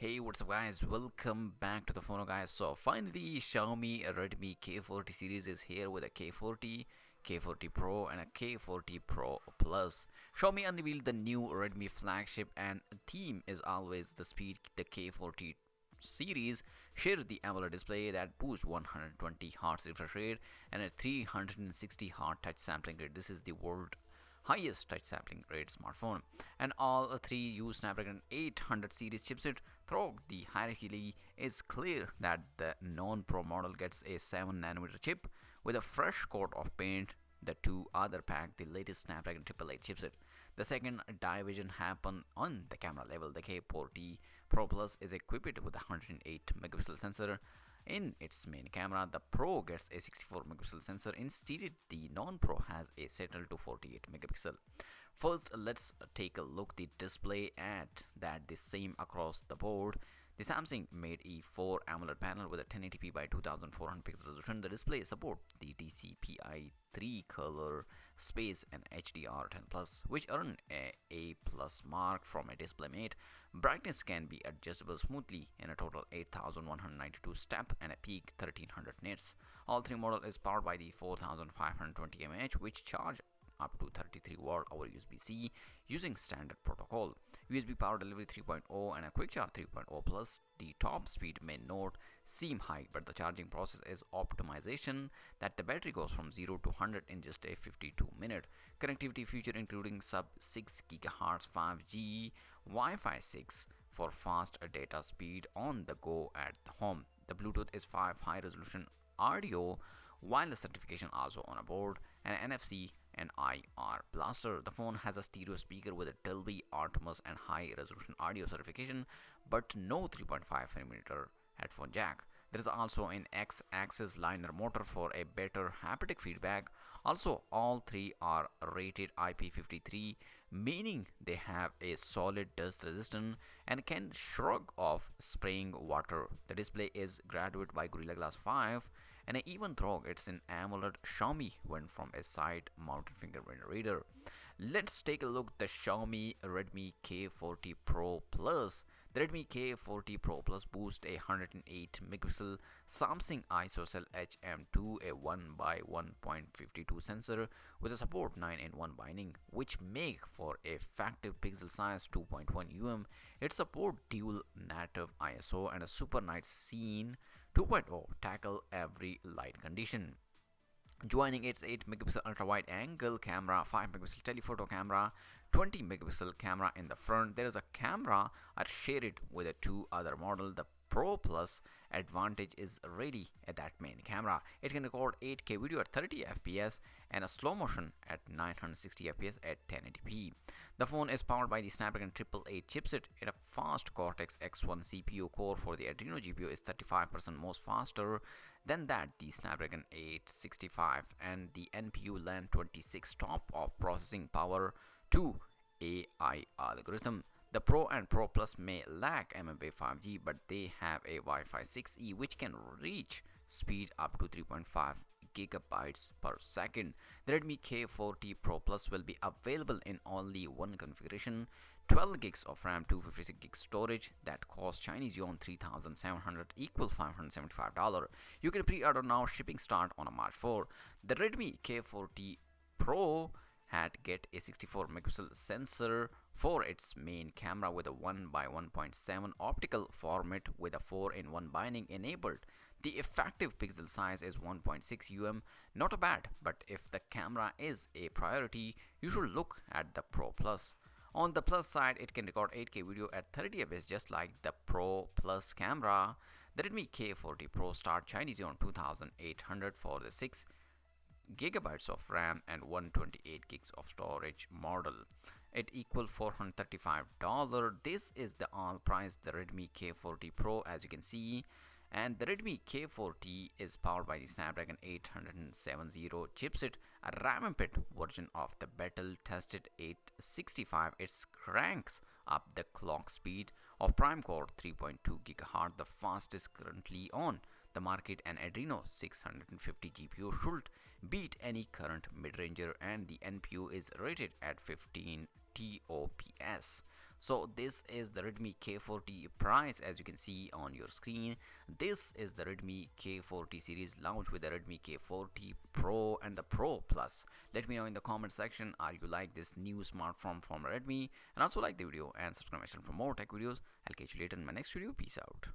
Hey, what's up, guys? Welcome back to the TheFonoGuy. So, finally, Xiaomi Redmi K40 series is here with a K40, K40 Pro, and a K40 Pro Plus. Xiaomi unveiled the new Redmi flagship, and theme is always the speed. The K40 series shares the AMOLED display that boosts 120 Hz refresh rate and a 360 Hz touch sampling rate. This is the world highest touch sampling rate smartphone, and all three use Snapdragon 800 series chipset. Through the hierarchy, it's clear that the non-Pro model gets a 7 nm chip with a fresh coat of paint. The two other pack the latest Snapdragon 888 chipset. The second division happened on the camera level. The K40 Pro Plus is equipped with a 108 megapixel sensor in its main camera. The Pro gets a 64 megapixel sensor. Instead, the non-Pro has a settled to 48 megapixel. First, let's take a look the display at that the same across the board. The Samsung made a 4 AMOLED panel with a 1080p by 2400 pixel resolution. The display supports the DCI-3 color space and HDR10 plus, which earn a A+ mark from a DisplayMate. Brightness can be adjustable smoothly in a total 8192 step and a peak 1300 nits. All three models is powered by the 4520 mAh, which charge up to 33 watt over USB-C using standard protocol. USB power delivery 3.0 and a quick charge 3.0 plus. The top speed may not seem high, but the charging process is optimization that the battery goes from 0 to 100 in just a 52-minute. Connectivity feature including sub 6 GHz 5G Wi-Fi 6 for fast data speed on the go at the home. The Bluetooth is 5 high resolution audio wireless certification also on a board, and NFC and IR blaster. The phone has a stereo speaker with a Dolby Atmos and high resolution audio certification, but no 3.5mm headphone jack. There is also an X-axis liner motor for a better haptic feedback. Also, all three are rated IP53, meaning they have a solid dust resistance and can shrug off spraying water. The display is graduated by Gorilla Glass 5, and even though it's an AMOLED, Xiaomi went from a side-mounted fingerprint reader. Let's take a look at the Xiaomi Redmi K40 Pro Plus. The Redmi K40 Pro Plus boosts a 108 megapixel Samsung ISOCELL HM2, a 1x1.52 sensor with a support 9-in-1 binding, which make for effective pixel size 2.1 It supports dual native ISO and a super night scene 2.0 tackle every light condition. Joining its 8 megapixel ultra wide angle camera, 5 megapixel telephoto camera, 20 megapixel camera in the front. There is a camera are shared with the two other models. The Pro Plus advantage is ready at that main camera. It can record 8K video at 30 fps and a slow motion at 960 fps at 1080p. The phone is powered by the Snapdragon 888 chipset and a fast Cortex X1 CPU core for the Adreno GPU is 35% more faster than that the Snapdragon 865, and the NPU LAN 26 top of processing power to AI algorithm. The Pro and Pro Plus may lack MMP 5G, but they have a Wi-Fi 6E which can reach speed up to 3.5 gigabytes per second. The Redmi K40 Pro Plus will be available in only one configuration: 12 gigs of RAM, 256 gigs storage. That costs Chinese yuan 3,700, equal $575. You can pre-order now. Shipping start on March 4. The Redmi K40 Pro had get a 64 megapixel sensor for its main camera with a 1x1.7 optical format with a 4-in-1 binding enabled. The effective pixel size is 1.6 not bad, but if the camera is a priority, you should look at the Pro Plus. On the plus side, it can record 8K video at 30 fps just like the Pro Plus camera. The Redmi K40 Pro start Chinese yuan 2,800 for the 6 gigabytes of RAM and 128 gigs of storage model. It equals $435. This is the all price the Redmi K40 Pro, as you can see, and the Redmi K40 is powered by the Snapdragon 870 chipset, a rampant version of the battle-tested 865. It cranks up the clock speed of prime core 3.2 GHz, the fastest currently on the market, and Adreno 650 GPU should beat any current mid-ranger, and the NPU is rated at 15 TOPS. So this is the Redmi K40 price, as you can see on your screen. This is the Redmi K40 series launched with the Redmi K40 Pro and the Pro Plus. Let me know in the comment section, are you like this new smartphone from Redmi? And also like the video and subscribe my channel for more tech videos. I'll catch you later in my next video. Peace out.